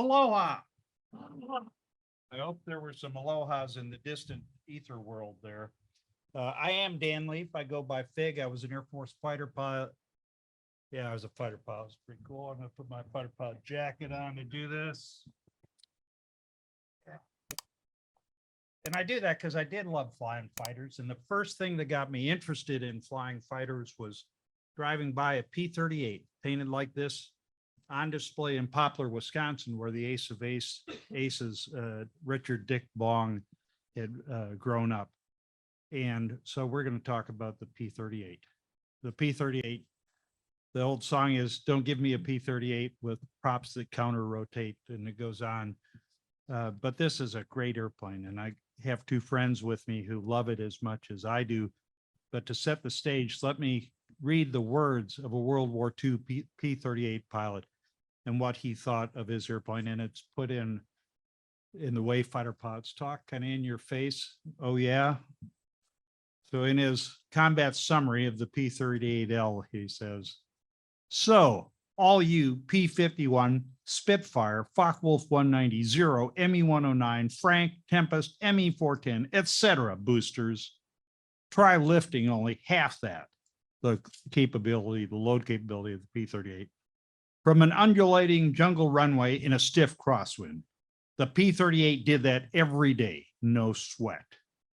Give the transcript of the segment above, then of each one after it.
Aloha. I hope there were some alohas in the distant ether world there. I am Dan Leaf. I go by Fig. I was an Air Force fighter pilot. Yeah, I was a fighter pilot. It's pretty cool. I'm going to put my fighter pilot jacket on to do this. And I do that because I did love flying fighters. And the first thing that got me interested in flying fighters was driving by a P38 painted like this on display in Poplar, Wisconsin, where the ace of aces, Richard Dick Bong, had grown up. And so we're going to talk about the P38. The P38, the old song is, don't give me a P38 with props that counter rotate, and it goes on. But this is a great airplane, and I have two friends with me who love it as much as I do. But to set the stage, let me read the words of a World War II P38 pilot and what he thought of his airplane. And it's put in the way fighter pilots talk, kind of in your face. Oh, yeah. So in his combat summary of the P38L, he says, so all you P51, Spitfire, Focke-Wulf 190, Zero, ME-109, Frank, Tempest, ME-410, etc. boosters, try lifting only half that, the capability, the load capability of the P38, from an undulating jungle runway in a stiff crosswind. The P38 did that every day, no sweat,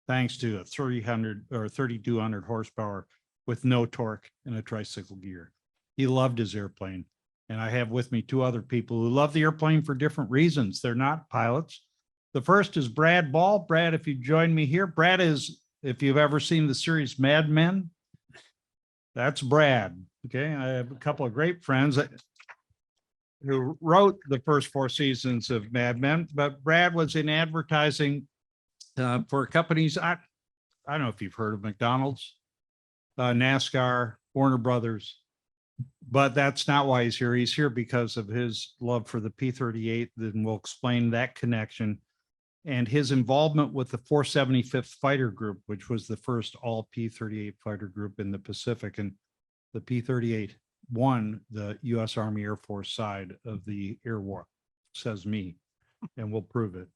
thanks to a 300 or 3,200 horsepower with no torque and a tricycle gear. He loved his airplane. And I have with me two other people who love the airplane for different reasons. They're not pilots. The first is Brad Ball. Brad, if you join me here, Brad is, if you've ever seen the series Mad Men, that's Brad. Okay. I have a couple of great friends who wrote the first 4 seasons of Mad Men, but Brad was in advertising for companies. I don't know if you've heard of McDonald's, NASCAR, Warner Brothers, but that's not why he's here. He's here because of his love for the P38. Then we'll explain that connection and his involvement with the 475th Fighter Group, which was the first all P38 fighter group in the Pacific. And the P38 won the U.S. Army Air Force side of the air war, says me, and we'll prove it.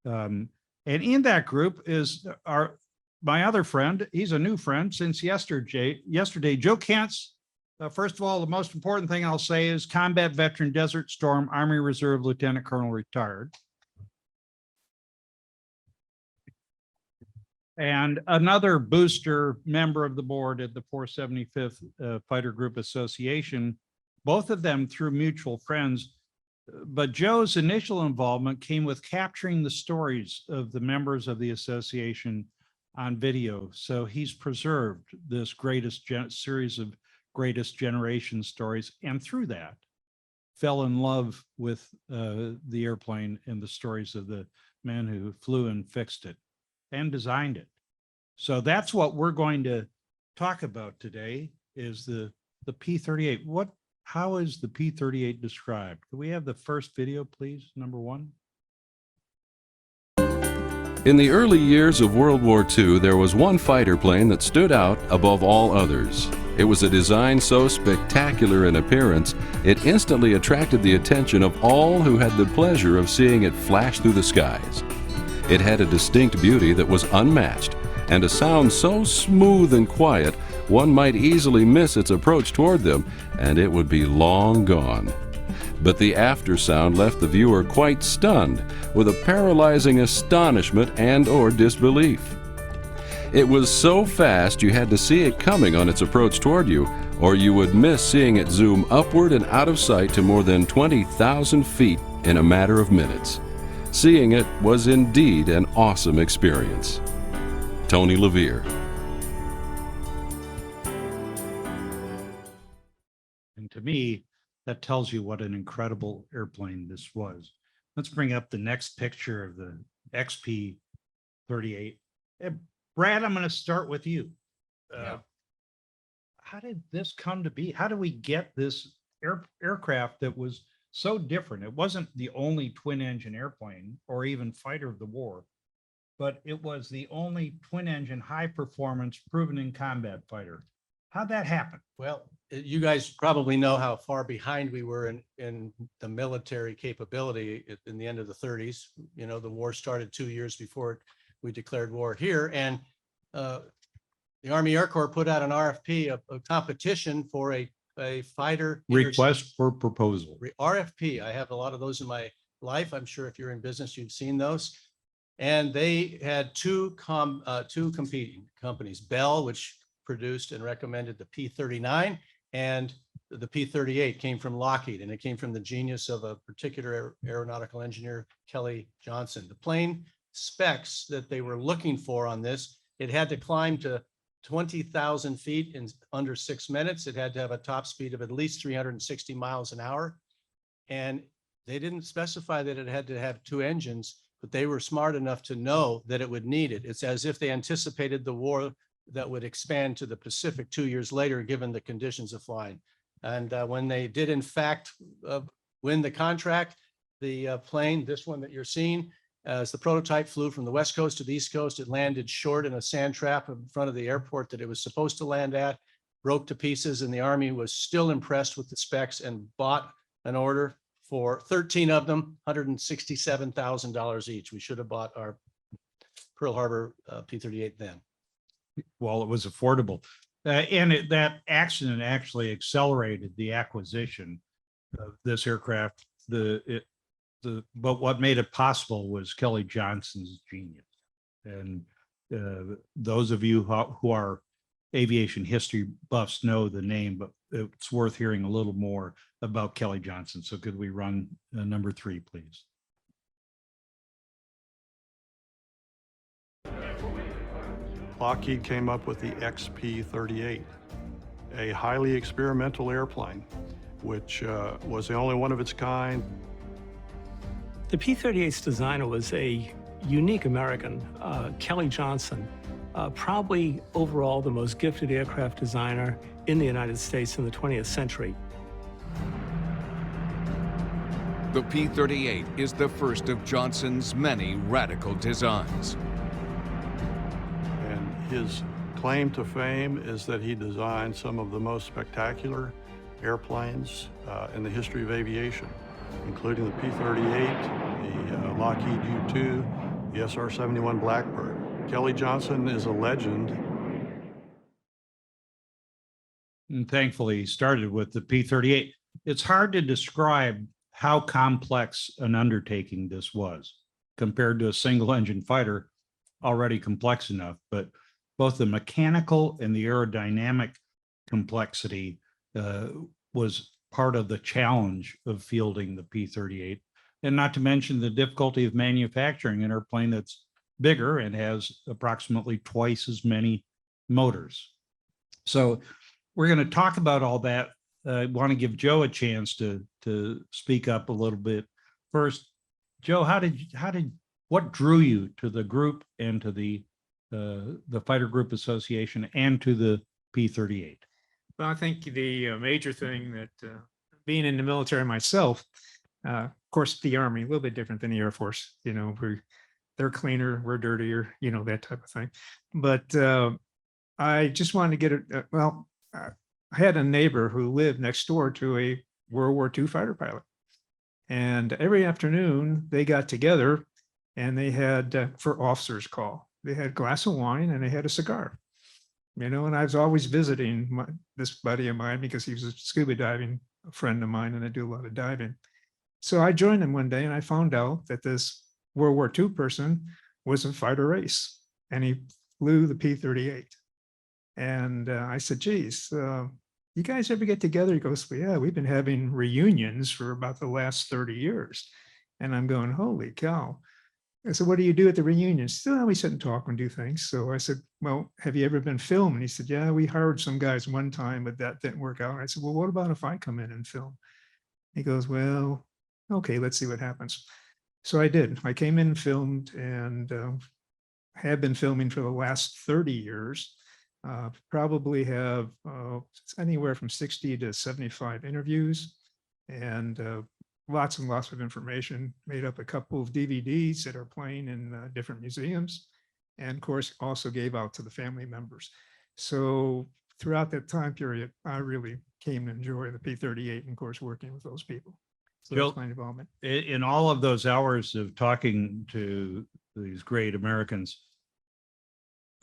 And in that group is my other friend. He's a new friend since yesterday, Joe Kent's. First of all, the most important thing I'll say is combat veteran, Desert Storm, Army Reserve Lieutenant Colonel retired. And another booster member of the board at the 475th Fighter Group Association, both of them through mutual friends. But Joe's initial involvement came with capturing the stories of the members of the association on video. So he's preserved this series of greatest generation stories, and through that fell in love with the airplane and the stories of the men who flew and fixed it and designed it. So that's what we're going to talk about today, is the P38. How is the P38 described? Can we have the first video, please? Number 1. In the early years of World War II, there was one fighter plane that stood out above all others. It was a design so spectacular in appearance, it instantly attracted the attention of all who had the pleasure of seeing it flash through the skies. It had a distinct beauty that was unmatched, and a sound so smooth and quiet, one might easily miss its approach toward them, and it would be long gone. But the after sound left the viewer quite stunned, with a paralyzing astonishment and/or disbelief. It was so fast you had to see it coming on its approach toward you, or you would miss seeing it zoom upward and out of sight to more than 20,000 feet in a matter of minutes. Seeing it was indeed an awesome experience. Tony Levere. And to me, that tells you what an incredible airplane this was. Let's bring up the next picture of the XP38. Brad, I'm going to start with you. How did this come to be? How do we get this aircraft that was so different? It wasn't the only twin engine airplane or even fighter of the war, but it was the only twin engine high performance proven in combat fighter. How'd that happen? Well, you guys probably know how far behind we were in the military capability in the end of the 30s. You know, the war started 2 years before we declared war here. And the Army Air Corps put out an RFP, a competition for a fighter. Request for proposal. RFP. I have a lot of those in my life. I'm sure if you're in business, you've seen those. And they had two competing companies, Bell, which produced and recommended the P39, and the P38 came from Lockheed, and it came from the genius of a particular aeronautical engineer, Kelly Johnson. The plane specs that they were looking for on this, it had to climb to 20,000 feet in under 6 minutes. It had to have a top speed of at least 360 miles an hour. And they didn't specify that it had to have 2 engines, but they were smart enough to know that it would need it. It's as if they anticipated the war that would expand to the Pacific 2 years later, given the conditions of flying. And when they did, in fact, win the contract, the plane, this one that you're seeing, as the prototype flew from the West Coast to the East Coast, it landed short in a sand trap in front of the airport that it was supposed to land at, broke to pieces, and the Army was still impressed with the specs and bought an order for 13 of them, $167,000 each. We should have bought our Pearl Harbor P38 then. Well, it was affordable. That accident actually accelerated the acquisition of this aircraft. But what made it possible was Kelly Johnson's genius. And those of you who are aviation history buffs know the name, but it's worth hearing a little more about Kelly Johnson. So could we run number 3, please? Lockheed came up with the XP-38, a highly experimental airplane, which was the only one of its kind. The P-38's designer was a unique American, Kelly Johnson, probably overall the most gifted aircraft designer in the United States in the 20th century. The P-38 is the first of Johnson's many radical designs. And his claim to fame is that he designed some of the most spectacular airplanes in the history of aviation, including the P-38, the Lockheed U-2, the SR-71 Blackbird. Kelly Johnson is a legend. And thankfully, he started with the P-38. It's hard to describe how complex an undertaking this was compared to a single engine fighter, already complex enough, but both the mechanical and the aerodynamic complexity was part of the challenge of fielding the P-38, and not to mention the difficulty of manufacturing an airplane that's bigger and has approximately twice as many motors. So we're going to talk about all that. I want to give Joe a chance to speak up a little bit. First, Joe, what drew you to the group and to the Fighter Group Association and to the P-38? Well, I think the major thing that being in the military myself, of course, the Army, a little bit different than the Air Force, you know, they're cleaner, we're dirtier, you know, that type of thing. But I just wanted to get it. I had a neighbor who lived next door to a World War II fighter pilot. And every afternoon they got together and they had, for officers' call, they had a glass of wine and they had a cigar. You know, and I was always visiting this buddy of mine because he was a scuba diving friend of mine and I do a lot of diving. So I joined him one day and I found out that this World War II person was a fighter race and he flew the P-38. And I said, geez, you guys ever get together? He goes, well, yeah, we've been having reunions for about the last 30 years. And I'm going, holy cow. I said, what do you do at the reunions? He said, oh, we sit and talk and do things. So I said, well, have you ever been filmed? And he said, yeah, we hired some guys one time, but that didn't work out. And I said, well, what about if I come in and film? He goes, well, okay, let's see what happens. So I did. I came in and filmed and have been filming for the last 30 years. Probably have anywhere from 60 to 75 interviews and lots and lots of information. Made up a couple of DVDs that are playing in different museums, and of course also gave out to the family members. So throughout that time period, I really came to enjoy the P-38 and of course, working with those people. So Joe- that's my involvement. In all of those hours of talking to these great Americans,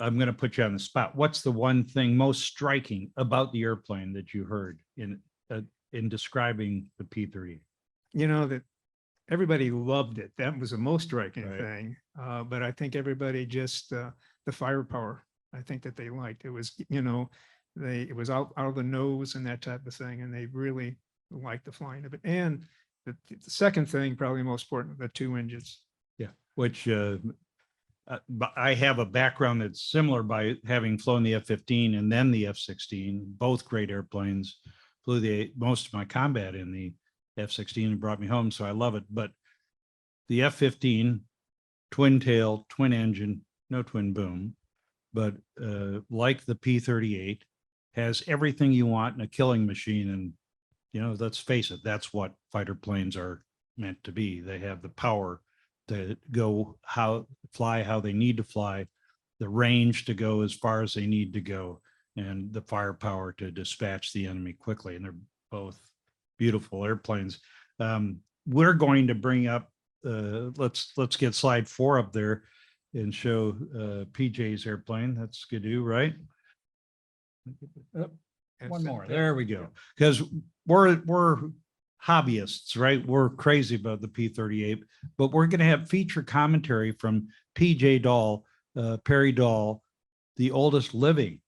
I'm going to put you on the spot. What's the one thing most striking about the airplane that you heard in describing the P-38? You know, that everybody loved it. That was the most striking Right. thing. But I think everybody just, the firepower, I think that they liked. It was, you know, it was out of the nose and that type of thing. And they really liked the flying of it. And the second thing, probably most important, the 2 engines. Yeah, which but I have a background that's similar by having flown the F-15 and then the F-16, both great airplanes. Flew most of my combat in the F-16 and brought me home, so I love it. But the F-15, twin tail, twin engine, no twin boom, but like the P-38, has everything you want in a killing machine. And, you know, let's face it, that's what fighter planes are meant to be. They have the power to fly how they need to fly, the range to go as far as they need to go, and the firepower to dispatch the enemy quickly. And they're both beautiful airplanes. We're going to bring up, let's get slide 4 up there and show PJ's airplane. That's Skidoo, right? One more. There we go. Because we're hobbyists, right? We're crazy about the P-38, but we're going to have feature commentary from PJ Dahl, Perry Dahl, the oldest living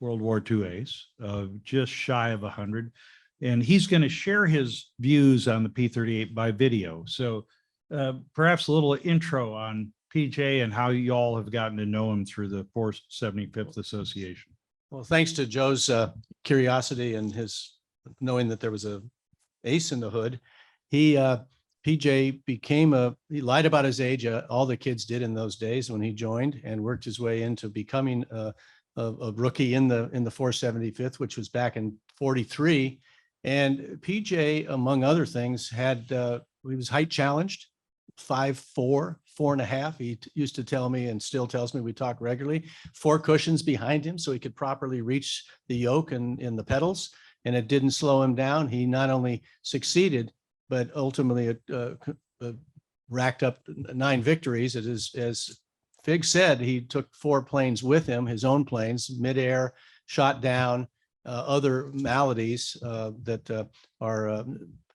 World War II ace, just shy of 100. And he's going to share his views on the P-38 by video. So perhaps a little intro on PJ and how you all have gotten to know him through the 475th Association. Well, thanks to Joe's curiosity and his knowing that there was a ace in the hood, PJ he lied about his age. All the kids did in those days when he joined, and worked his way into becoming a rookie in the 475th, which was back in 43. And PJ, among other things, he was height challenged, 5'4", 4.5. He used to tell me, and still tells me, we talk regularly, 4 cushions behind him so he could properly reach the yoke and in the pedals, and it didn't slow him down. He not only succeeded, but ultimately racked up 9 victories. It is, as Fig said, he took 4 planes with him, his own planes, midair, shot down, other maladies that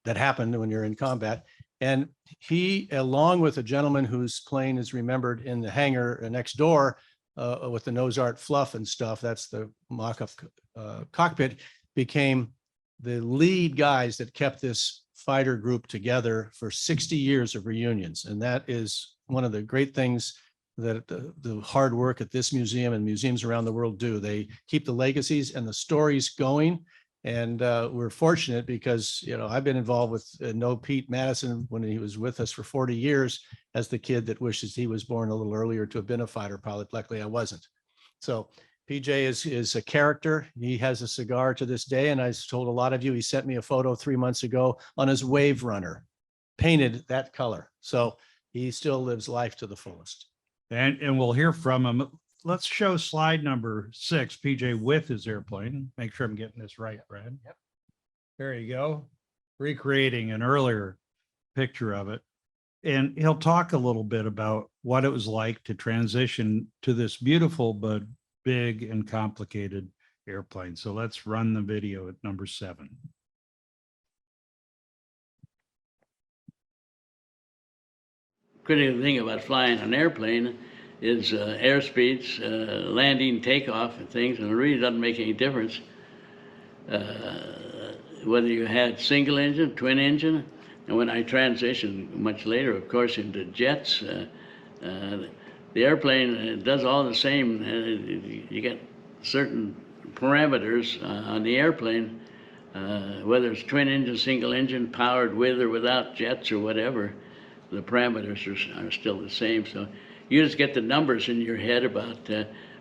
happen when you're in combat. And he, along with a gentleman whose plane is remembered in the hangar next door with the nose art fluff and stuff, that's the mock-up cockpit, became the lead guys that kept this fighter group together for 60 years of reunions. And that is one of the great things that the hard work at this museum and museums around the world do. They keep the legacies and the stories going. And we're fortunate because, you know, I've been involved with Pete Madison when he was with us for 40 years as the kid that wishes he was born a little earlier to have been a fighter pilot. Luckily, I wasn't. So PJ is a character. He has a cigar to this day. And I told a lot of you, he sent me a photo 3 months ago on his Wave Runner, painted that color. So he still lives life to the fullest. And we'll hear from him. Let's show slide number 6, PJ with his airplane. Make sure I'm getting this right, Brad. Yep. There you go. Recreating an earlier picture of it. And he'll talk a little bit about what it was like to transition to this beautiful but big and complicated airplane. So let's run the video at number 7. Critical thing about flying an airplane is airspeeds, landing, takeoff, and things, and it really doesn't make any difference whether you had single engine, twin engine, and when I transitioned much later, of course, into jets, the airplane does all the same. You get certain parameters on the airplane, whether it's twin engine, single engine, powered with or without jets or whatever. The parameters are still the same. So you just get the numbers in your head about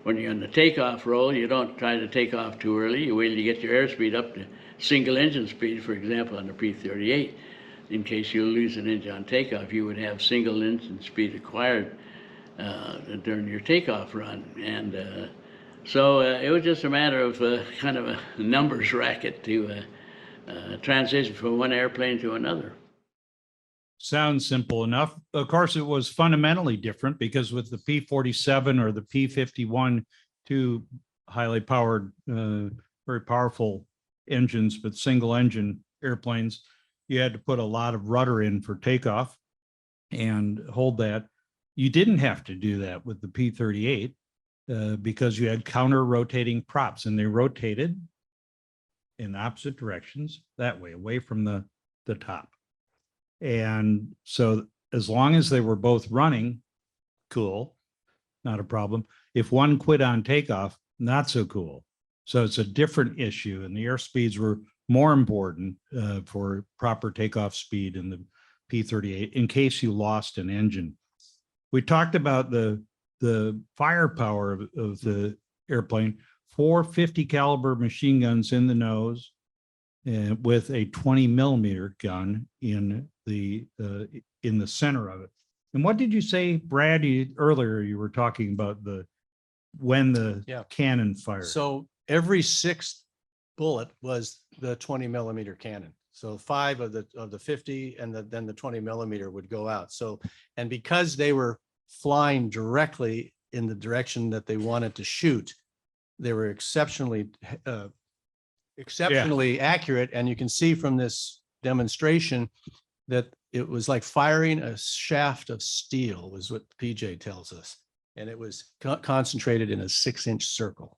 when you're on the takeoff roll, you don't try to take off too early. You wait till you get your airspeed up to single engine speed, for example, on the P38. In case you lose an engine on takeoff, you would have single engine speed acquired during your takeoff run. And So it was just a matter of kind of a numbers racket to transition from one airplane to another. Sounds simple enough. Of course, it was fundamentally different because with the P-47 or the P-51, two highly powered, very powerful engines, but single engine airplanes, you had to put a lot of rudder in for takeoff and hold that. You didn't have to do that with the P-38 because you had counter rotating props, and they rotated in opposite directions that way, away from the top. And so as long as they were both running, cool, not a problem. If one quit on takeoff, not so cool. So it's a different issue, and the airspeeds were more important for proper takeoff speed in the P-38 in case you lost an engine. We talked about the firepower of the airplane, 4 50 caliber machine guns in the nose, with a 20 millimeter gun in the center of it. And what did you say, Brad? Earlier you were talking about when the cannon fired. So every sixth bullet was the 20 millimeter cannon. So 5 of the 50 and then the 20 millimeter would go out. So, and because they were flying directly in the direction that they wanted to shoot, they were exceptionally accurate. And you can see from this demonstration that it was like firing a shaft of steel, was what PJ tells us. And it was concentrated in a 6-inch circle.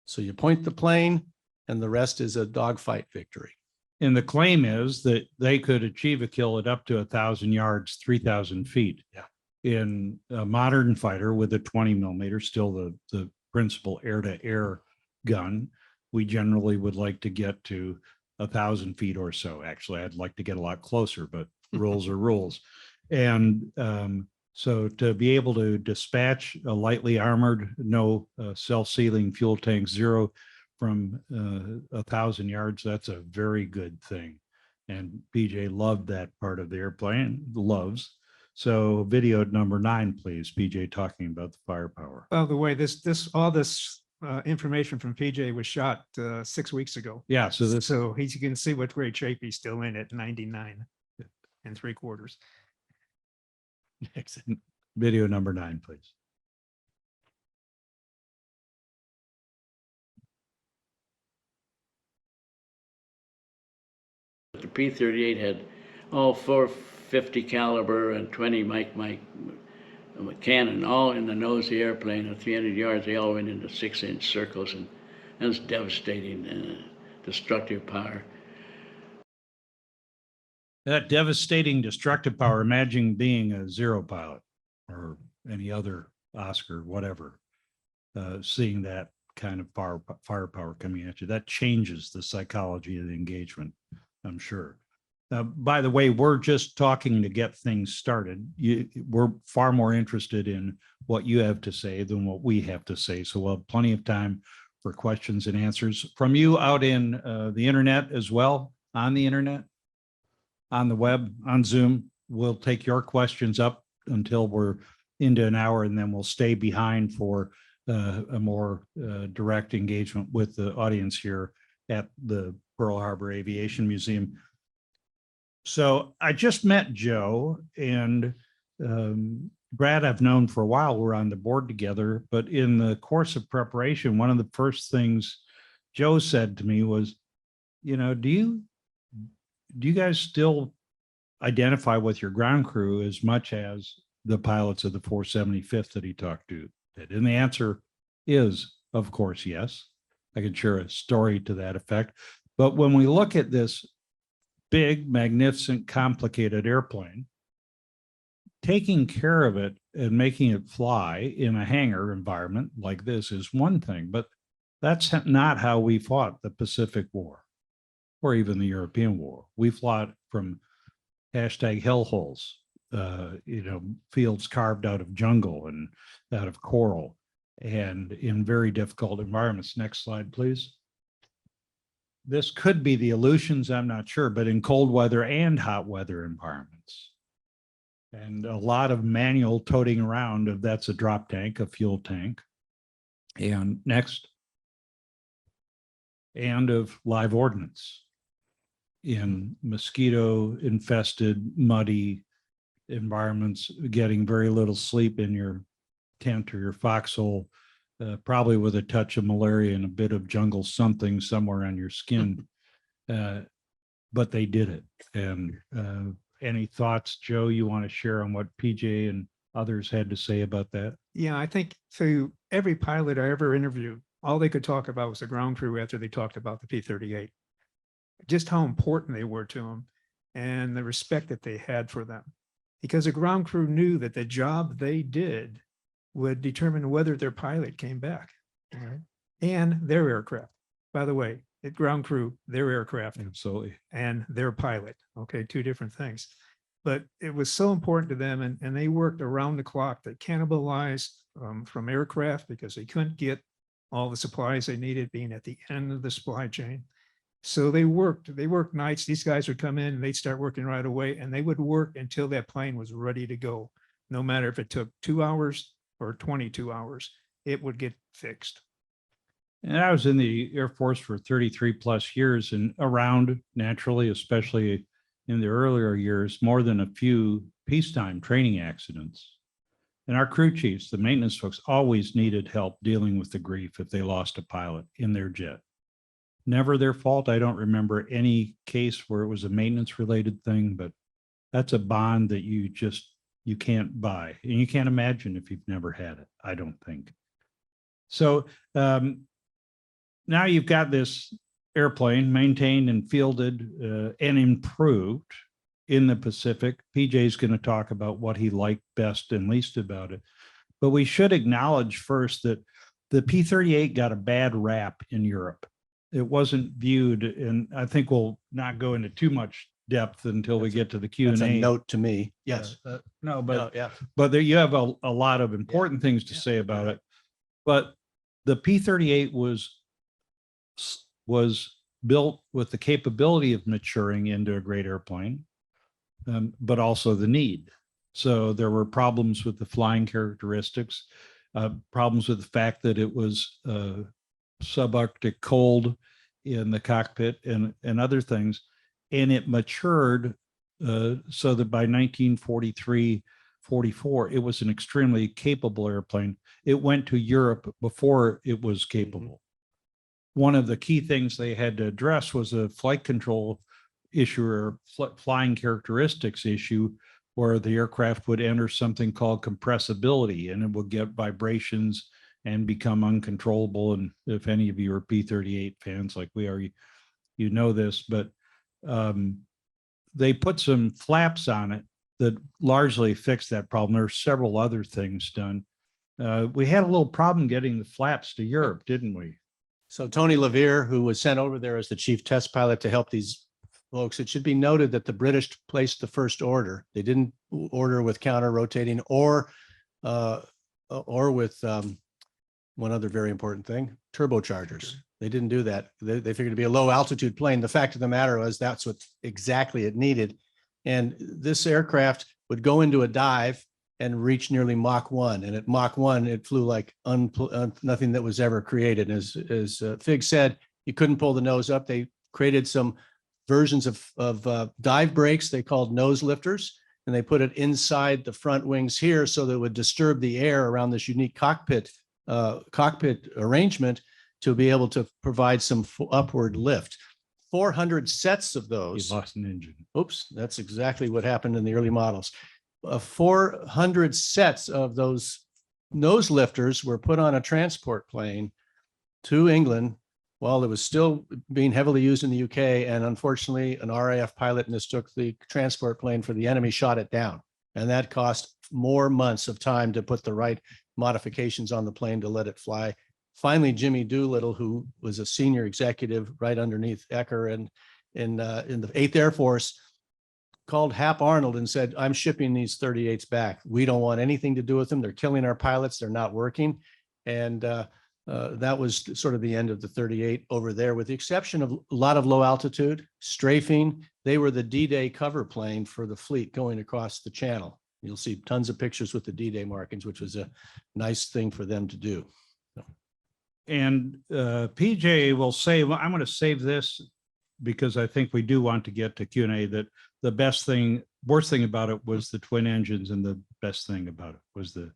So you point the plane and the rest is a dogfight victory. And the claim is that they could achieve a kill at up to 1,000 yards, 3,000 feet. Yeah. In a modern fighter with a 20 millimeter, still the principal air-to-air gun, we generally would like to get to 1,000 feet or so. Actually, I'd like to get a lot closer, but rules are rules. And so to be able to dispatch a lightly armored, no self-sealing fuel tank, zero from 1,000 yards, that's a very good thing. And PJ loved that part of the airplane, loves. So video number 9, please. PJ talking about the firepower. By the way, all this information from PJ was shot 6 weeks ago. Yeah, so So you can see what great shape he's still in at 99 3/4. Video number 9, please. The P-38 had all 450 caliber and 20 Mike cannon, all in the nose of the airplane at 300 yards. They all went into 6-inch circles, and that was devastating, destructive power. That devastating destructive power, imagine being a Zero pilot or any other Oscar, whatever, seeing that kind of firepower coming at you, that changes the psychology of the engagement, I'm sure. By the way, we're just talking to get things started. We're far more interested in what you have to say than what we have to say. So we'll have plenty of time for questions and answers from you out in the internet as well, on the internet, on the web, on Zoom. We'll take your questions up until we're into an hour, and then we'll stay behind for a more direct engagement with the audience here at the Pearl Harbor Aviation Museum. So I just met Joe, and Brad I've known for a while. We're on the board together, but in the course of preparation, one of the first things Joe said to me was, do you guys still identify with your ground crew as much as the pilots of the 475th that he talked to did? And the answer is, of course, yes. I could share a story to that effect. But when we look at this big, magnificent, complicated airplane, taking care of it and making it fly in a hangar environment like this is one thing, but that's not how we fought the Pacific War or even the European War. We fought from #hellholes, fields carved out of jungle and out of coral and in very difficult environments. Next slide, please. This could be the Aleutians, I'm not sure, but in cold weather and hot weather environments. And a lot of manual toting around of that's a drop tank, a fuel tank. And next, and of live ordnance in mosquito infested, muddy environments, getting very little sleep in your tent or your foxhole, probably with a touch of malaria and a bit of jungle something somewhere on your skin. But they did it. And any thoughts, Joe, you want to share on what PJ and others had to say about that? Yeah, I think to every pilot I ever interviewed, all they could talk about was the ground crew after they talked about the P-38. Just how important they were to them and the respect that they had for them. Because the ground crew knew that the job they did would determine whether their pilot came back. Right. And their aircraft. By the way, at ground crew, their aircraft Absolutely. and their pilot. Okay, two different things. But it was so important to them, and they worked around the clock. They cannibalized from aircraft because they couldn't get all the supplies they needed, being at the end of the supply chain. So they worked nights. These guys would come in and they'd start working right away, and they would work until that plane was ready to go. No matter if it took 2 hours or 22 hours, it would get fixed. And I was in the Air Force for 33 plus years and around, naturally, especially in the earlier years, more than a few peacetime training accidents. And our crew chiefs, the maintenance folks, always needed help dealing with the grief if they lost a pilot in their jet. Never their fault. I don't remember any case where it was a maintenance related thing, but that's a bond that you can't buy. And you can't imagine if you've never had it, I don't think. So now you've got this airplane maintained and fielded and improved in the Pacific. PJ's going to talk about what he liked best and least about it. But we should acknowledge first that the P-38 got a bad rap in Europe. It wasn't viewed, and I think we'll not go into too much depth until we get to the Q&A. That's a note to me. Yes. No, but Yeah. but there you have a lot of important things to say about it. But the P-38 was built with the capability of maturing into a great airplane, but also the need. So there were problems with the flying characteristics, problems with the fact that it was subarctic cold in the cockpit and other things. And it matured so that by 1943, 44, it was an extremely capable airplane. It went to Europe before it was capable. One of the key things they had to address was a flight control issue or flying characteristics issue, where the aircraft would enter something called compressibility, and it would get vibrations and become uncontrollable. And if any of you are P-38 fans like we are, you know this, but they put some flaps on it that largely fixed that problem. There are several other things done. We had a little problem getting the flaps to Europe, didn't we? So Tony Levere, who was sent over there as the chief test pilot to help these folks, it should be noted that the British placed the first order. They didn't order with counter rotating or with one other very important thing, turbochargers. They didn't do that. They figured it'd be a low altitude plane. The fact of the matter was that's what exactly it needed. And this aircraft would go into a dive and reach nearly Mach 1. And at Mach 1, it flew like nothing that was ever created. As Fig said, you couldn't pull the nose up. They created some versions of dive brakes they called nose lifters, and they put it inside the front wings here so that it would disturb the air around this unique cockpit arrangement to be able to provide some upward lift. 400 sets of those. You lost an engine. Oops, that's exactly what happened in the early models. 400 sets of those nose lifters were put on a transport plane to England while it was still being heavily used in the UK. And unfortunately, an RAF pilot mistook the transport plane for the enemy, shot it down. And that cost more months of time to put the right modifications on the plane to let it fly. Finally, Jimmy Doolittle, who was a senior executive right underneath Ecker and in the 8th Air Force, called Hap Arnold and said, I'm shipping these 38s back. We don't want anything to do with them. They're killing our pilots. They're not working. And that was sort of the end of the 38 over there, with the exception of a lot of low altitude strafing. They were the D-Day cover plane for the fleet going across the channel. You'll see tons of pictures with the D-Day markings, which was a nice thing for them to do. So. And PJ will say, well, I'm going to save this because I think we do want to get to Q&A, that the worst thing about it was the twin engines, and the best thing about it was the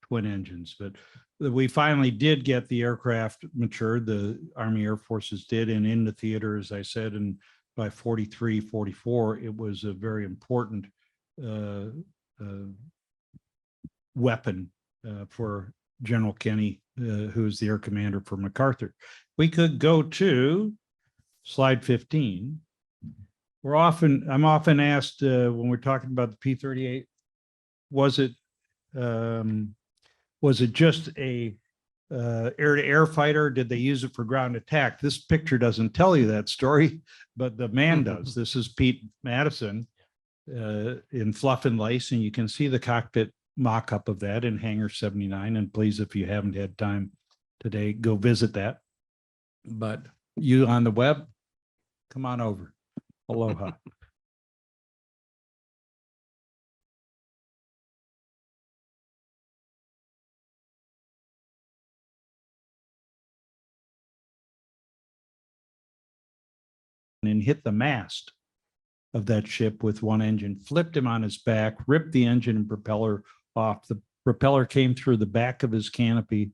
twin engines. But we finally did get the aircraft matured. The Army Air Forces did, and in the theater, as I said, and by 43, 44, it was a very important weapon for General Kenny, who's the air commander for MacArthur. We could go to slide 15. I'm often asked when we're talking about the P38, was it just a air-to-air fighter? Did they use it for ground attack? This picture doesn't tell you that story, but the man does. This is Pete Madison in fluff and lace, and you can see the cockpit mock-up of that in Hangar 79. And please, if you haven't had time today, go visit that. But you on the web, come on over. Aloha. And hit the mast of that ship with one engine, flipped him on his back, ripped the engine and propeller off. The propeller came through the back of his canopy,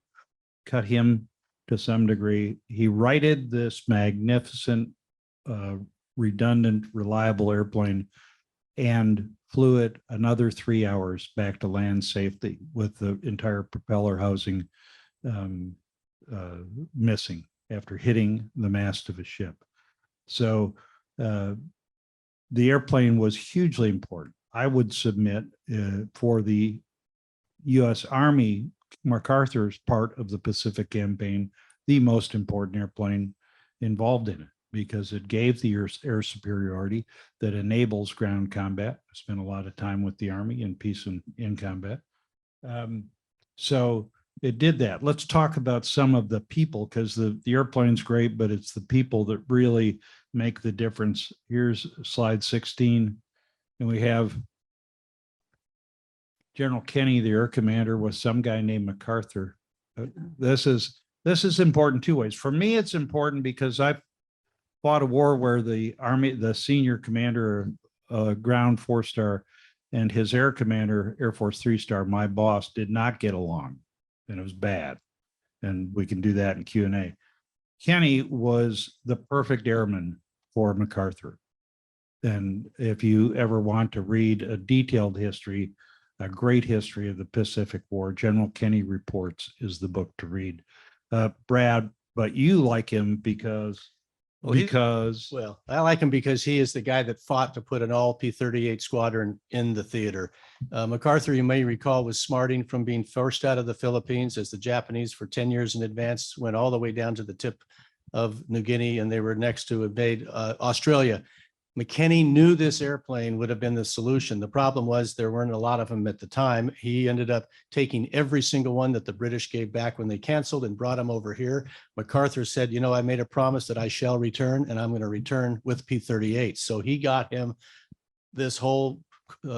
cut him to some degree. He righted this magnificent, redundant, reliable airplane and flew it another 3 hours back to land safety with the entire propeller housing missing after hitting the mast of a ship. So the airplane was hugely important. I would submit for the U.S. Army, MacArthur's part of the Pacific Campaign, the most important airplane involved in it, because it gave the air superiority that enables ground combat. I spent a lot of time with the Army in peace and in combat. So it did that. Let's talk about some of the people, because the airplane's great, but it's the people that really make the difference. Here's slide 16, and we have General Kenny, the air commander, with some guy named MacArthur. This is important two ways. For me, it's important because I fought a war where the Army, the senior commander, ground 4-star, and his air commander, Air Force 3-star, my boss, did not get along, and it was bad. And we can do that in Q&A. Kenny was the perfect airman for MacArthur. And if you ever want to read a detailed history, a great history of the Pacific War, General Kenny Reports is the book to read. Brad, but you like him because I like him because he is the guy that fought to put an all P38 squadron in the theater. MacArthur, you may recall, was smarting from being forced out of the Philippines as the Japanese for 10 years in advance went all the way down to the tip of New Guinea, and they were next to invade Australia. McKinney knew this airplane would have been the solution. The problem was there weren't a lot of them at the time. He ended up taking every single one that the British gave back when they canceled and brought them over here. MacArthur said, you know, I made a promise that I shall return, and I'm going to return with P38. So he got him this whole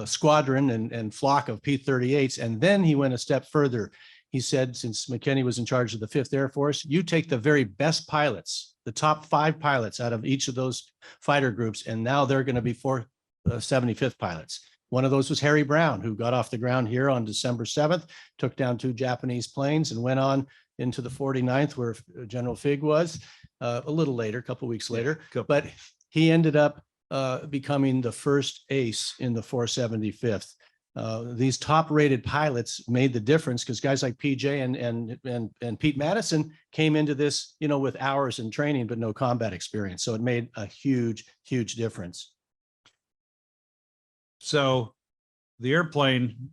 squadron and flock of P38s. And then he went a step further. He said, since McKinney was in charge of the 5th Air Force, you take the very best pilots, the top 5 pilots out of each of those fighter groups, and now they're going to be 75th pilots. One of those was Harry Brown, who got off the ground here on December 7th, took down 2 Japanese planes, and went on into the 49th, where General Fig was a little later, a couple of weeks later. But he ended up becoming the first ace in the 475th. These top-rated pilots made the difference, because guys like PJ and Pete Madison came into this, you know, with hours in training but no combat experience. So it made a huge, huge difference. So the airplane,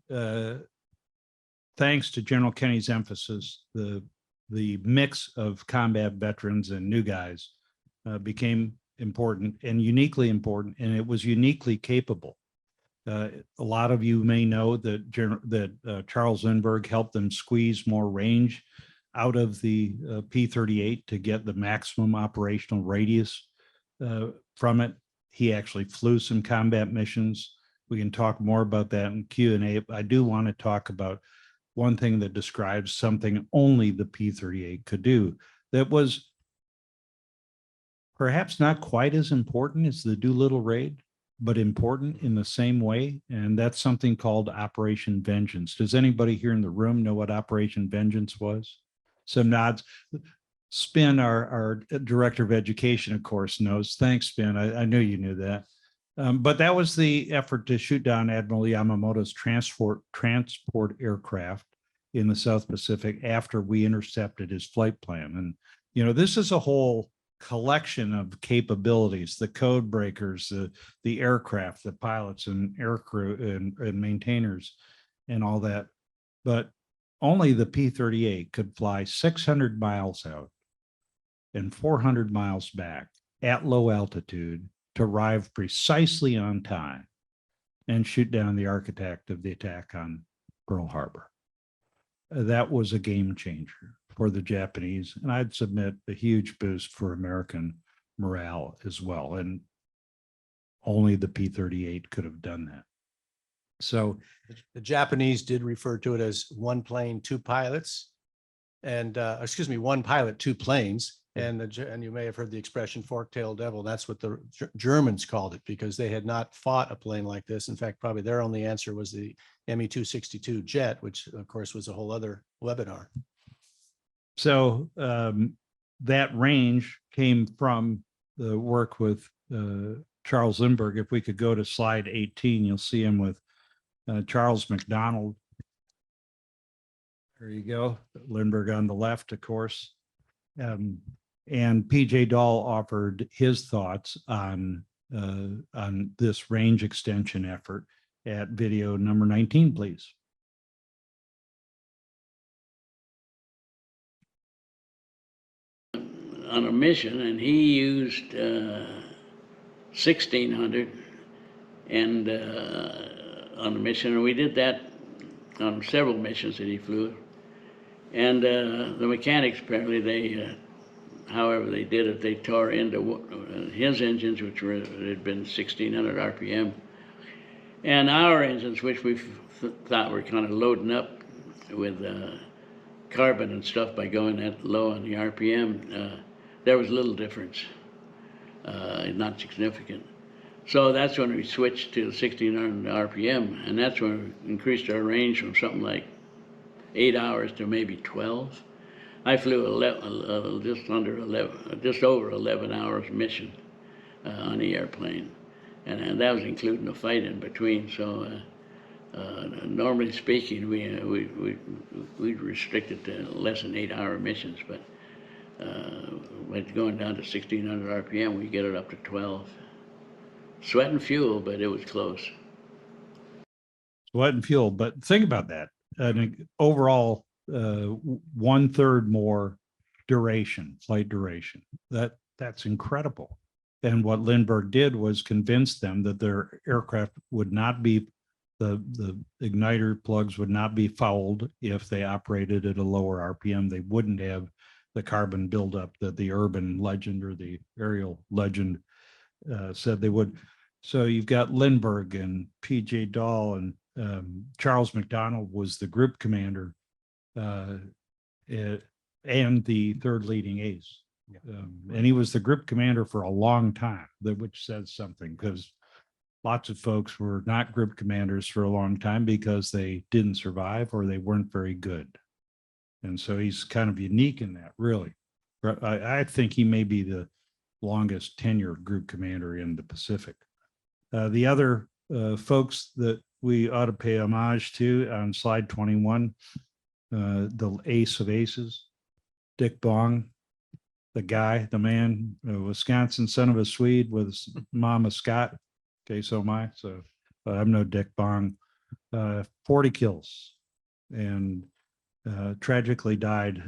thanks to General Kenny's emphasis, the mix of combat veterans and new guys became important and uniquely important, and it was uniquely capable. A lot of you may know that Charles Lindbergh helped them squeeze more range out of the P38 to get the maximum operational radius from it. He actually flew some combat missions. We can talk more about that in Q&A. I do want to talk about one thing that describes something only the P-38 could do that was perhaps not quite as important as the Doolittle raid, but important in the same way. And that's something called Operation Vengeance. Does anybody here in the room know what Operation Vengeance was? Some nods. Spin, our director of education, of course, knows. Thanks, Spin. I knew you knew that. But that was the effort to shoot down Admiral Yamamoto's transport aircraft in the South Pacific after we intercepted his flight plan. And, you know, this is a whole collection of capabilities, the code breakers, the aircraft, the pilots and aircrew and maintainers and all that. But only the P-38 could fly 600 miles out and 400 miles back at low altitude to arrive precisely on time and shoot down the architect of the attack on Pearl Harbor. That was a game changer for the Japanese, and I'd submit a huge boost for American morale as well. And only the P-38 could have done that. So The Japanese did refer to it as one plane, two pilots, and excuse me, one pilot, two planes. And you may have heard the expression fork-tailed devil. That's what the Germans called it, because they had not fought a plane like this. In fact, probably their only answer was the Me-262 jet, which of course was a whole other webinar. So that range came from the work with Charles Lindbergh. If we could go to slide 18, you'll see him with Charles McDonald. There you go. Lindbergh on the left, of course. And PJ Dahl offered his thoughts on this range extension effort at video number 19, please. On a mission, and he used 1600 and on a mission, and we did that on several missions that he flew. And the mechanics apparently, they however they did it, they tore into his engines, which had been 1600 RPM, and our engines, which we thought were kind of loading up with carbon and stuff by going that low on the RPM. There was little difference, not significant. So that's when we switched to 1600 RPM, and that's when we increased our range from something like 8 hours to maybe 12. I flew just over 11 hours mission on the airplane, and that was including a fight in between. So normally speaking, we restricted to less than 8 hour missions, but going down to 1600 RPM, we get it up to 12. Sweat and fuel, but it was close. Sweat and fuel, but think about that. An overall 1/3 more flight duration. That's incredible. And what Lindbergh did was convince them that their aircraft would not be, the igniter plugs would not be fouled if they operated at a lower RPM. They wouldn't have the carbon buildup that the urban legend or the aerial legend said they would. So you've got Lindbergh and PJ Dahl, and Charles McDonald was the group commander and the third leading ace. And he was the group commander for a long time, which says something, because lots of folks were not group commanders for a long time because they didn't survive or they weren't very good. And so he's kind of unique in that, really. I think he may be the longest tenured group commander in the Pacific. The other folks that we ought to pay homage to on slide 21, the ace of aces, Dick Bong, the man, Wisconsin son of a Swede with his mom a Scot. Okay, so am I. So I'm no Dick Bong. 40 kills, and tragically died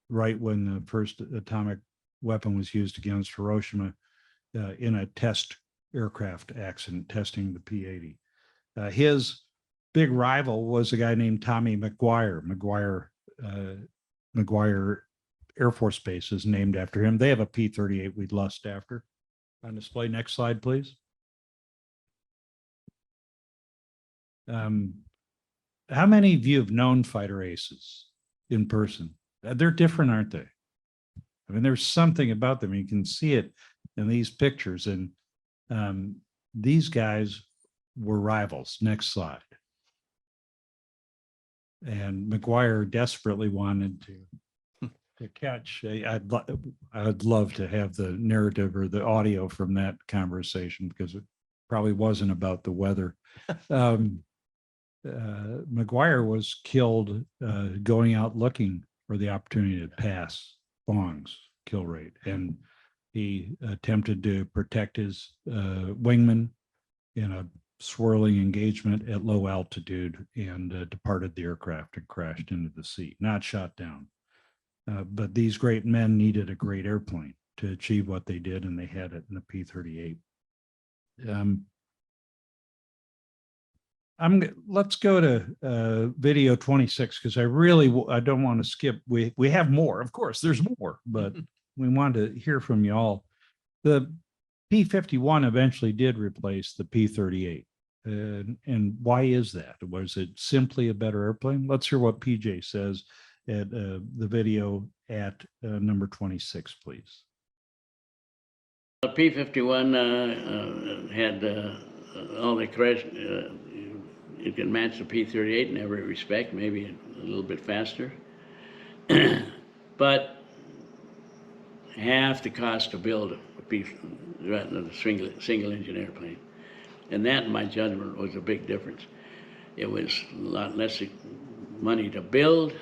right when the first atomic weapon was used against Hiroshima in a test aircraft accident testing the P-80. His big rival was a guy named Tommy McGuire. McGuire Air Force Base is named after him. They have a P-38 we'd lust after. On display, next slide, please. how many of you have known fighter aces in person? They're different, aren't they? I mean, there's something about them. You can see it in these pictures. And these guys were rivals. Next slide. And McGuire desperately wanted to catch. I'd love to have the narrative or the audio from that conversation, because it probably wasn't about the weather. McGuire was killed going out looking for the opportunity to pass Bong's kill rate, and he attempted to protect his wingman in a swirling engagement at low altitude, and departed the aircraft and crashed into the sea, not shot down. But these great men needed a great airplane to achieve what they did, and they had it in the P-38. Let's go to video 26, because I don't want to skip. We have more, of course, there's more, but we want to hear from you all. The P-51 eventually did replace the P-38. And why is that? Was it simply a better airplane? Let's hear what PJ says at the video at number 26, please. The P-51 had all the crash. It can match the P-38 in every respect, maybe a little bit faster, but half the cost to build a single engine airplane. And that, in my judgment, was a big difference. It was a lot less money to build,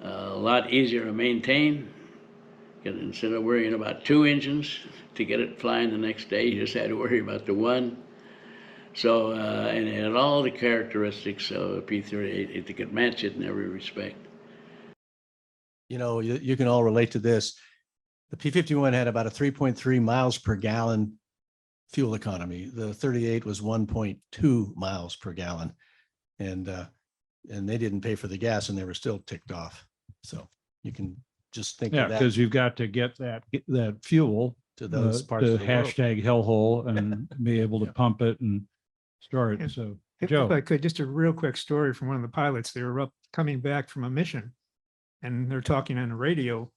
a lot easier to maintain. Because instead of worrying about 2 engines to get it flying the next day, you just had to worry about the one. So, and it had all the characteristics of a P-38. It could match it in every respect. You know, you can all relate to this. The P-51 had about a 3.3 miles per gallon fuel economy. The 38 was 1.2 miles per gallon. And they didn't pay for the gas, and they were still ticked off. So you can just think of that. Because you've got to get that fuel to those parts to of the world. hashtag hellhole and be able to pump it and start it. So If Joe. I could, just a real quick story from one of the pilots. They were coming back from a mission, and they're talking on the radio,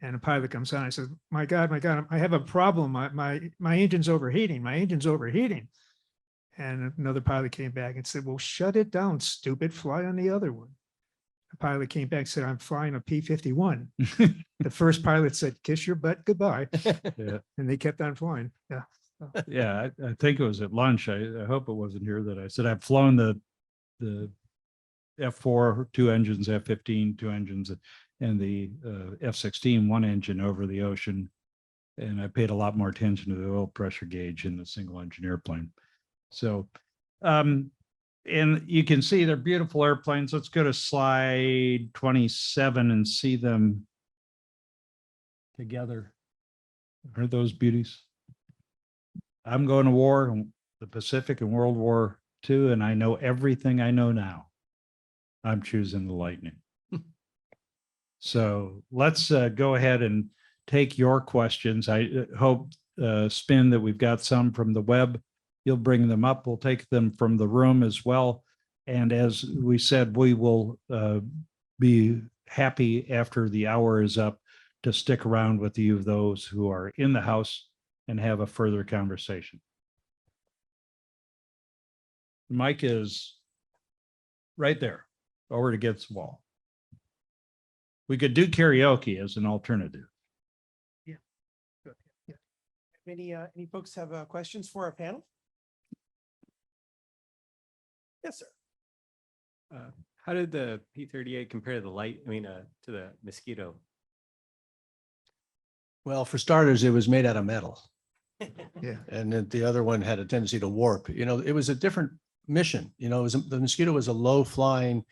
and a pilot comes on. I said, my God, I have a problem. My engine's overheating. My engine's overheating. And another pilot came back and said, well, shut it down, stupid. Fly on the other one. The pilot came back and said, I'm flying a P-51. The first pilot said, kiss your butt, goodbye. Yeah. And they kept on flying. Yeah. Yeah, I think it was at lunch. I hope it wasn't here that I said I've flown the F4 2 engines, F-15 2 engines, and the F-16 1 engine over the ocean, and I paid a lot more attention to the oil pressure gauge in the single engine airplane. So, and you can see they're beautiful airplanes. Let's go to slide 27 and see them together. Aren't those beauties? I'm going to war in the Pacific and World War II, and I know everything I know now. I'm choosing the Lightning. So let's go ahead and take your questions. I hope, Spin, that we've got some from the web. You'll bring them up. We'll take them from the room as well. And as we said, we will be happy after the hour is up to stick around with you, those who are in the house, and have a further conversation. The mic is right there, over against the wall. We could do karaoke as an alternative. Any folks have questions for our panel? Yes, sir. How did the P-38 compare to the the Mosquito? Well, for starters, it was made out of metal. Yeah. And then the other one had a tendency to warp. You know, it was a different mission. You know, the Mosquito was a low flying,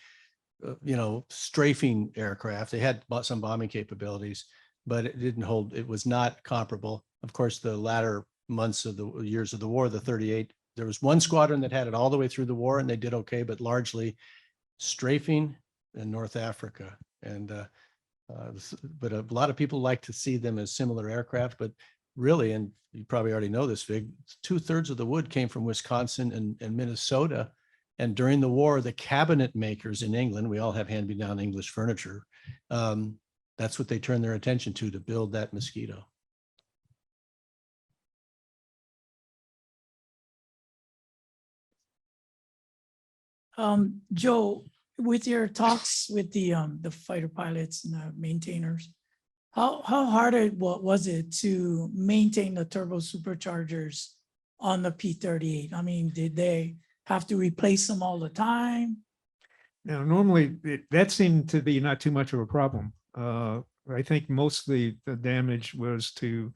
strafing aircraft. They had some bombing capabilities, but it didn't hold. It was not comparable. Of course, the latter months of the years of the war, the 38, there was one squadron that had it all the way through the war, and they did okay, but largely strafing in North Africa. And but a lot of people like to see them as similar aircraft, but really, and you probably already know this, Vig, 2/3 of the wood came from Wisconsin and Minnesota, And during the war, the cabinet makers in England, we all have hand-me-down English furniture. That's what they turned their attention to build that Mosquito. Joe, with your talks with the fighter pilots and the maintainers, how hard was it to maintain the turbo superchargers on the P38? I mean, did they have to replace them all the time? Now, normally that seemed to be not too much of a problem. I think mostly the damage was to,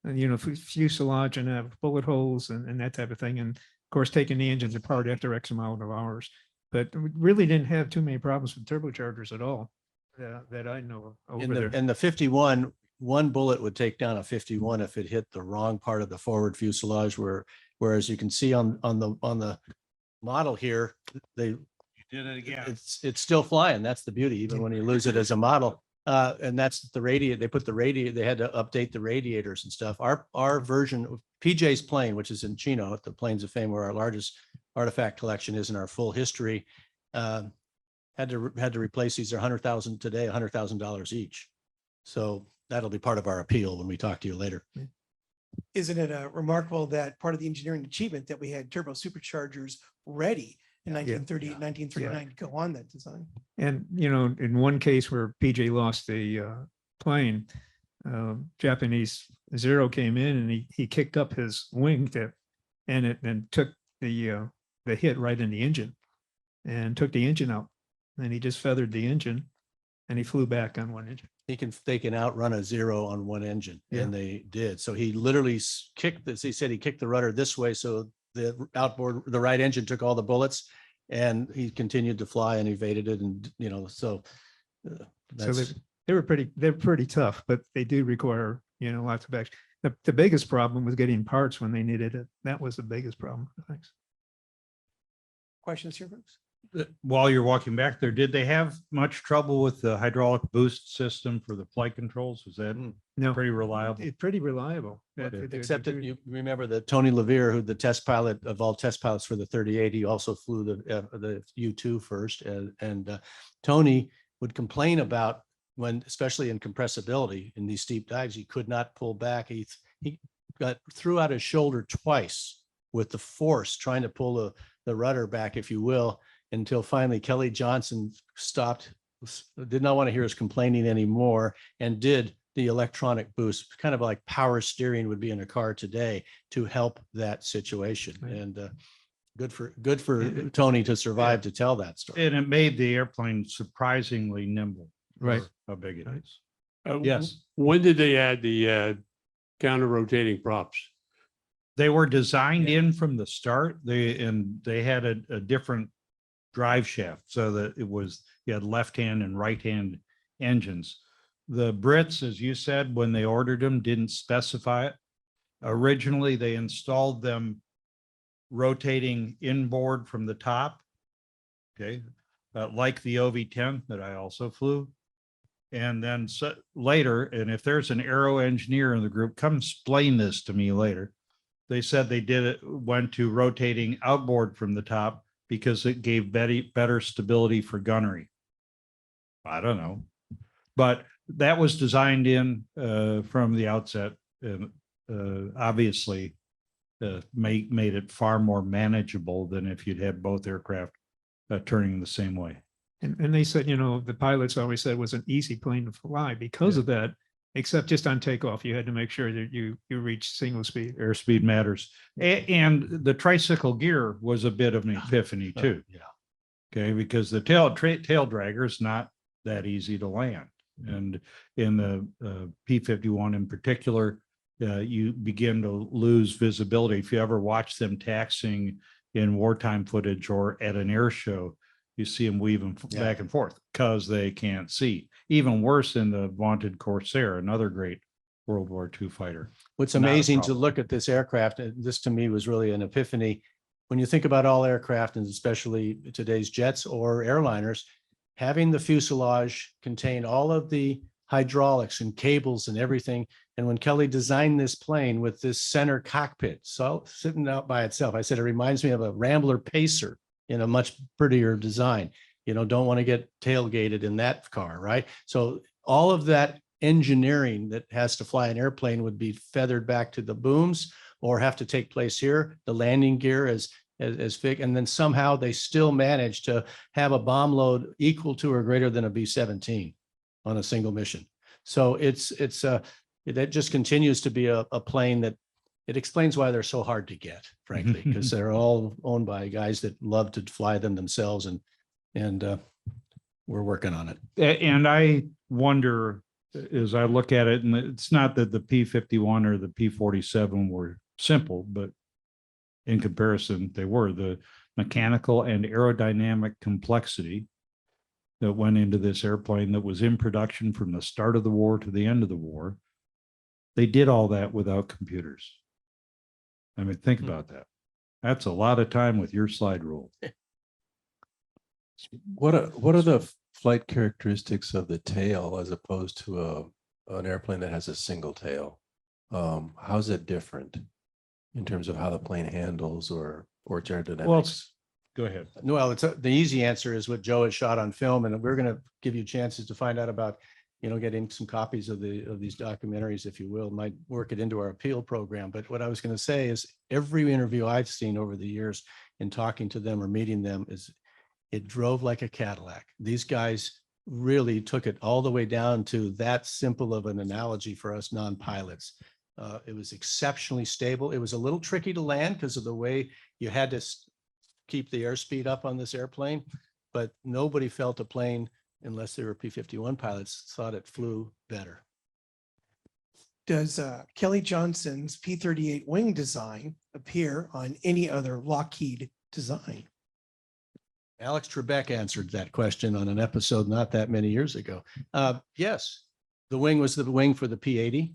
fuselage and have bullet holes and that type of thing. And of course, taking the engines apart after X amount of hours. But we really didn't have too many problems with turbochargers at all that I know of over there. In the 51, one bullet would take down a 51 if it hit the wrong part of the forward fuselage, whereas you can see on the model here, You did it again. it's still flying. That's the beauty, even when you lose it as a model. And that's the radiator. They put the radiator, they had to update the radiators and stuff. Our version of PJ's plane, which is in Chino at the Plains of Fame, where our largest artifact collection is in our full history, had to replace these. They're $100,000 today, $100,000 each. So that'll be part of our appeal when we talk to you later. Isn't it remarkable that part of the engineering achievement that we had turbo superchargers ready in 1938, 1939 to go on that design? And, in one case where PJ lost the plane, Japanese Zero came in and he kicked up his wing tip and took the hit right in the engine and took the engine out. And he just feathered the engine and he flew back on one engine. They can outrun a Zero on one engine, and they did. So he literally kicked this. He said he kicked the rudder this way, so the right engine took all the bullets, and he continued to fly and evaded it. And that's, They're pretty tough, but they do require lots of action. The biggest problem was getting parts when they needed it. That was the biggest problem. Thanks. Questions here, folks? While you're walking back there, did they have much trouble with the hydraulic boost system for the flight controls? Was that pretty reliable? It's pretty reliable. except that you remember that Tony Levere, who the test pilot of all test pilots for the 38, he also flew the U-2 first, and Tony would complain about when, especially in compressibility in these steep dives, he could not pull back. He threw out his shoulder twice with the force trying to pull the rudder back, if you will, until finally Kelly Johnson stopped, did not want to hear us complaining anymore, and did the electronic boost, kind of like power steering would be in a car today, to help that situation. Right. And good for Tony to survive to tell that story. And it made the airplane surprisingly nimble. Right. How big it is. Yes. When did they add the counter rotating props? They were designed in from the start. They had a different drive shaft, so that you had left hand and right hand engines. The Brits, as you said, when they ordered them, didn't specify it. Originally, they installed them rotating inboard from the top. Okay, like the OV-10 that I also flew. And then later, and if there's an aero engineer in the group, come explain this to me later. They said they went to rotating outboard from the top because it gave better stability for gunnery. I don't know, but that was designed in from the outset, and obviously made it far more manageable than if you'd had both aircraft turning the same way. And they said, the pilots always said it was an easy plane to fly because of that, except just on takeoff, you had to make sure that you reached single speed. Airspeed matters. And the Tricycle Gear was a bit of an epiphany too. Yeah. Okay, because the tail dragger is not that easy to land. And in the P-51 in particular, you begin to lose visibility. If you ever watch them taxiing in wartime footage or at an air show, you see them weaving back and forth because they can't see. Even worse in the vaunted Corsair, another great World War II fighter. What's amazing to look at this aircraft, and this to me was really an epiphany, when you think about all aircraft, and especially today's jets or airliners, having the fuselage contain all of the hydraulics and cables and everything. And when Kelly designed this plane with this center cockpit, so sitting out by itself, I said, it reminds me of a Rambler Pacer in a much prettier design. You know, don't want to get tailgated in that car, right? So all of that engineering that has to fly an airplane would be feathered back to the booms or have to take place here. The landing gear is big, and then somehow they still manage to have a bomb load equal to or greater than a B-17 on a single mission. So that just continues to be a plane that it explains why they're so hard to get, frankly, because they're all owned by guys that love to fly them themselves, and we're working on it. And I wonder, as I look at it, and it's not that the P-51 or the P-47 were simple, but in comparison, they were. The mechanical and aerodynamic complexity that went into this airplane that was in production from the start of the war to the end of the war. They did all that without computers. I mean, think about that. That's a lot of time with your slide rule. What are the flight characteristics of the tail as opposed to an airplane that has a single tail? How's it different in terms of how the plane handles or aerodynamics? Well, go ahead. Well, the easy answer is what Joe has shot on film, and we're going to give you chances to find out about, you know, getting some copies of these documentaries, if you will. Might work it into our appeal program. But what I was going to say is every interview I've seen over the years in talking to them or meeting them is it drove like a Cadillac. These guys really took it all the way down to that simple of an analogy for us non-pilots. It was exceptionally stable. It was a little tricky to land because of the way you had to keep the airspeed up on this airplane, but nobody felt a plane, unless they were P-51 pilots, thought it flew better. Does Kelly Johnson's P-38 wing design appear on any other Lockheed design? Alex Trebek answered that question on an episode not that many years ago. Yes, the wing was the wing for the P-80,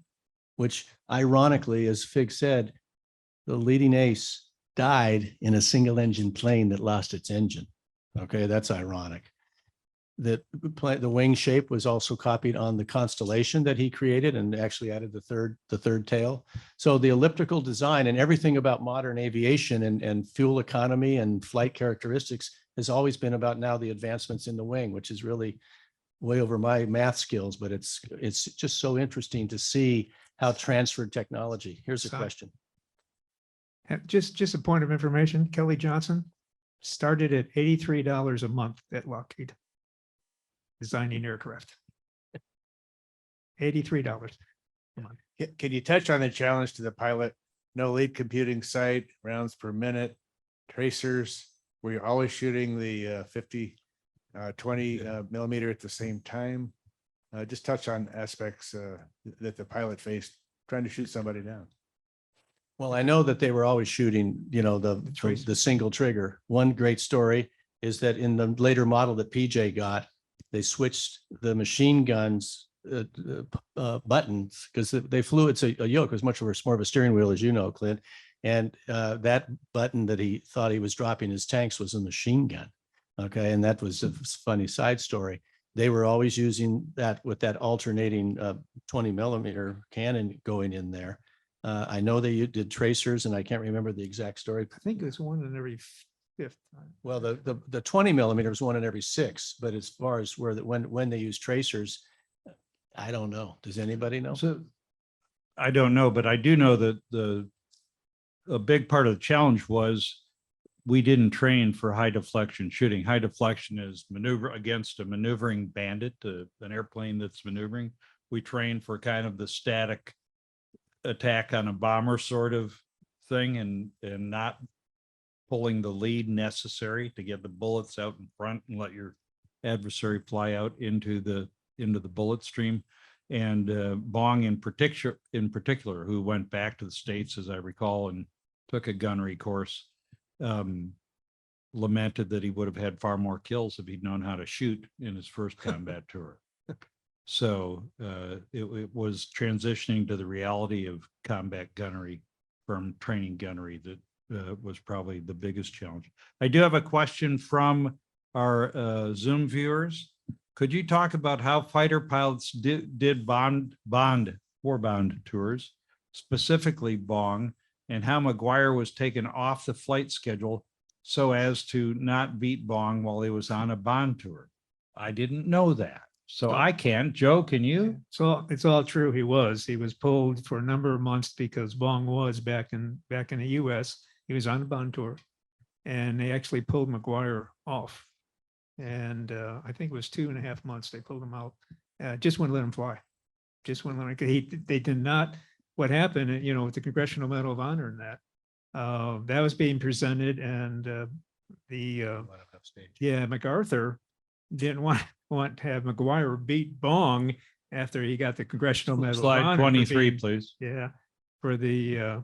which ironically, as Fig said, the leading ace died in a single engine plane that lost its engine. Okay, that's ironic. The wing shape was also copied on the Constellation that he created and actually added the third tail. So the elliptical design and everything about modern aviation and fuel economy and flight characteristics has always been about now the advancements in the wing, which is really way over my math skills, but it's just so interesting to see how transferred technology. Here's a question. Just a point of information, Kelly Johnson started at $83 a month at Lockheed, designing aircraft. $83 a month. Can you touch on the challenge to the pilot? No lead computing sight, rounds per minute, tracers, where you're always shooting the 20 millimeter at the same time. Just touch on aspects that the pilot faced trying to shoot somebody down. Well, I know that they were always shooting, you know, the single trigger. One great story is that in the later model that PJ got, they switched the machine guns buttons because they flew. It's a yoke. It was much more of a steering wheel, as you know, Clint. And that button that he thought he was dropping his tanks was a machine gun. Okay, and that was a funny side story. They were always using that with that alternating 20 millimeter cannon going in there. I know they did tracers, and I can't remember the exact story. I think it was one in every fifth. Well, the 20 millimeter was one in every 6, but as far as when they use tracers, I don't know. Does anybody know? So I don't know, but I do know that a big part of the challenge was we didn't train for high deflection shooting. High deflection is maneuver against a maneuvering bandit, an airplane that's maneuvering. We trained for kind of the static attack on a bomber sort of thing, and not pulling the lead necessary to get the bullets out in front and let your adversary fly out into the bullet stream. And Bong in particular, who went back to the States, as I recall, and took a gunnery course, lamented that he would have had far more kills if he'd known how to shoot in his first combat tour. So it was transitioning to the reality of combat gunnery from training gunnery that was probably the biggest challenge. I do have a question from our Zoom viewers. Could you talk about how fighter pilots did war-bound tours, specifically Bong, and how McGuire was taken off the flight schedule so as to not beat Bong while he was on a bond tour. I didn't know that. So I can't. Joe, can you? So it's all true. He was pulled for a number of months because Bong was back in the US. He was on a bond tour and they actually pulled McGuire off. And I think it was 2.5 months. They pulled him out. Just wouldn't let him fly. Just wouldn't let him. They did not. What happened, with the Congressional Medal of Honor and that was being presented and MacArthur didn't want to have McGuire beat Bong after he got the Congressional Medal of Slide Honor. for 23, being- please. Yeah, for the,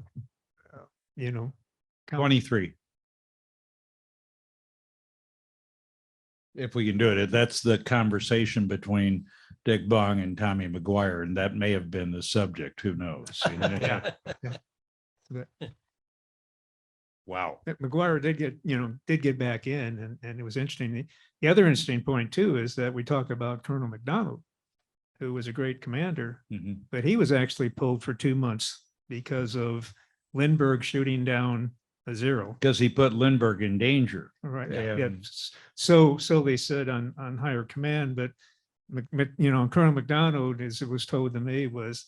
23. If we can do it, that's the conversation between Dick Bong and Tommy McGuire, and that may have been the subject. Who knows? Yeah. Wow. McGuire did get back in and it was interesting. The other interesting point too is that we talk about Colonel McDonald, who was a great commander, Mhm. but he was actually pulled for 2 months because of Lindbergh shooting down a zero. Because he put Lindbergh in danger. All right. Yeah. Yeah. So they said on higher command, but Colonel McDonald, as it was told to me, was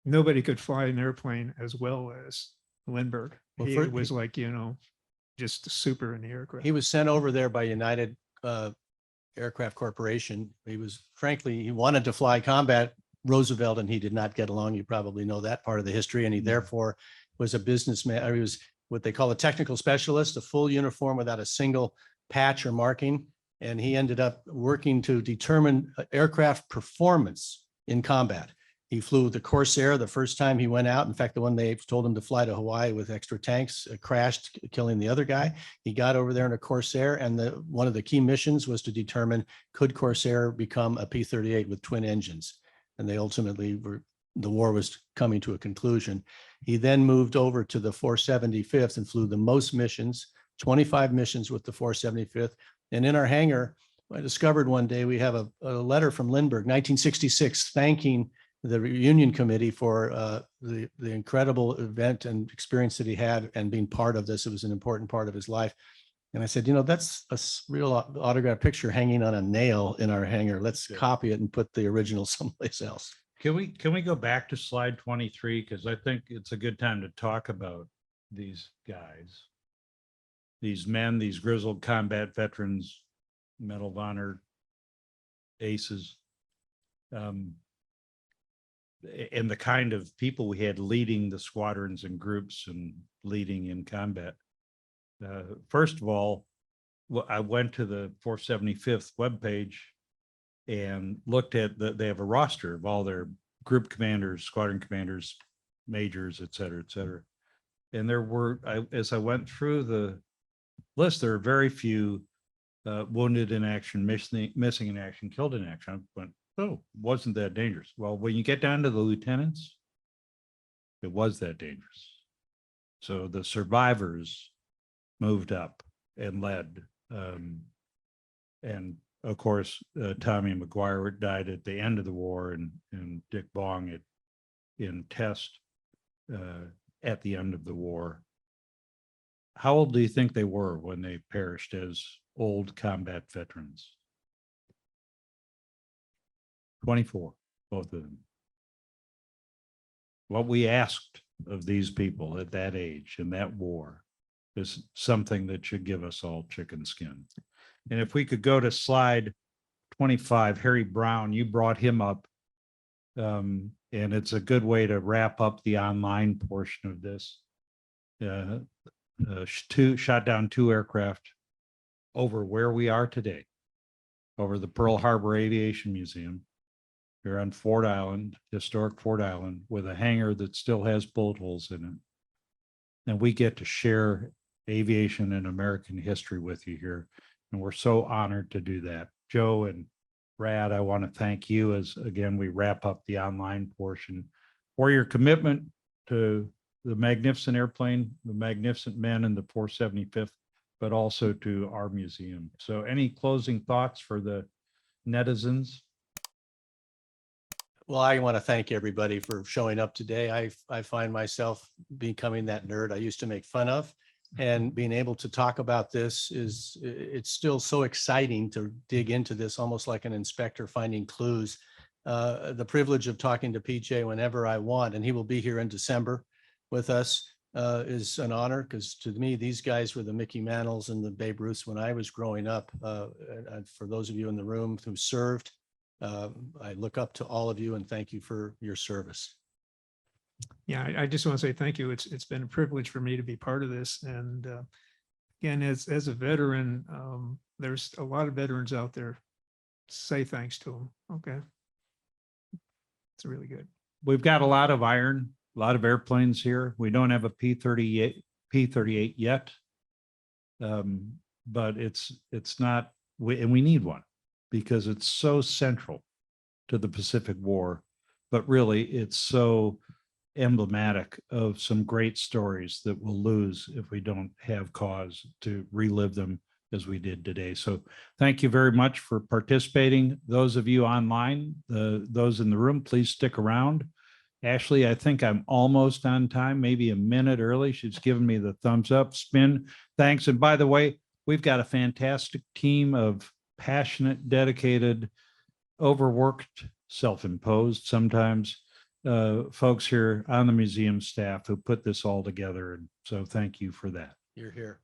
nobody could fly an airplane as well as Lindbergh. Well, He for- was like, just super in the aircraft. He was sent over there by United Aircraft Corporation. He wanted to fly combat Roosevelt and he did not get along. You probably know that part of the history. And he therefore was a businessman, or he was what they call a technical specialist, a full uniform without a single patch or marking. And he ended up working to determine aircraft performance in combat. He flew the Corsair the first time he went out. In fact, the one they told him to fly to Hawaii with extra tanks crashed, killing the other guy. He got over there in a Corsair, and one of the key missions was to determine could Corsair become a P-38 with twin engines. And they ultimately the war was coming to a conclusion. He then moved over to the 475th and flew the most missions, 25 missions with the 475th. And in our hangar, I discovered one day we have a letter from Lindbergh, 1966, thanking the reunion committee for the incredible event and experience that he had and being part of this. It was an important part of his life. And I said, that's a real autograph picture hanging on a nail in our hangar. Let's copy it and put the original someplace else. Can we go back to slide 23? Because I think it's a good time to talk about these guys, these men, these grizzled combat veterans, Medal of Honor aces, and the kind of people we had leading the squadrons and groups and leading in combat. First of all, I went to the 475th webpage and looked at they have a roster of all their group commanders, squadron commanders, majors, et cetera, et cetera. And there were, as I went through the list, there are very few wounded in action, missing in action, killed in action. I went, oh, wasn't that dangerous? Well, when you get down to the lieutenants, it was that dangerous. So the survivors moved up and led. And of course, Tommy McGuire died at the end of the war, and Dick Bong in test at the end of the war. How old do you think they were when they perished as old combat veterans? 24, both of them. What we asked of these people at that age in that war is something that should give us all chicken skin. And if we could go to slide 25, Harry Brown, you brought him up. And it's a good way to wrap up the online portion of this. Shot down 2 aircraft over where we are today, over the Pearl Harbor Aviation Museum. Here on Ford Island, historic Ford Island, with a hangar that still has bullet holes in it. And we get to share aviation and American history with you here. And we're so honored to do that. Joe and Brad, I want to thank you as, again, we wrap up the online portion for your commitment to the magnificent airplane, the magnificent men in the 475th, but also to our museum. So any closing thoughts for the netizens? Well, I want to thank everybody for showing up today. I find myself becoming that nerd I used to make fun of. And being able to talk about this it's still so exciting to dig into this, almost like an inspector finding clues. The privilege of talking to PJ whenever I want, and he will be here in December with us, is an honor, because to me, these guys were the Mickey Mantles and the Babe Ruths when I was growing up. And for those of you in the room who served, I look up to all of you and thank you for your service. Yeah, I just want to say thank you. It's been a privilege for me to be part of this. And again, as a veteran, there's a lot of veterans out there. Say thanks to them. Okay. It's really good. We've got a lot of iron, a lot of airplanes here. We don't have a P38 yet. But it's not, and we need one because it's so central to the Pacific War, but really it's so emblematic of some great stories that we'll lose if we don't have cause to relive them as we did today. So thank you very much for participating. Those of you online, those in the room, please stick around. Ashley, I think I'm almost on time, maybe a minute early. She's given me the thumbs up. Spin, thanks. And by the way, we've got a fantastic team of passionate, dedicated, overworked, self-imposed sometimes folks here on the museum staff who put this all together. And so thank you for that. You're here.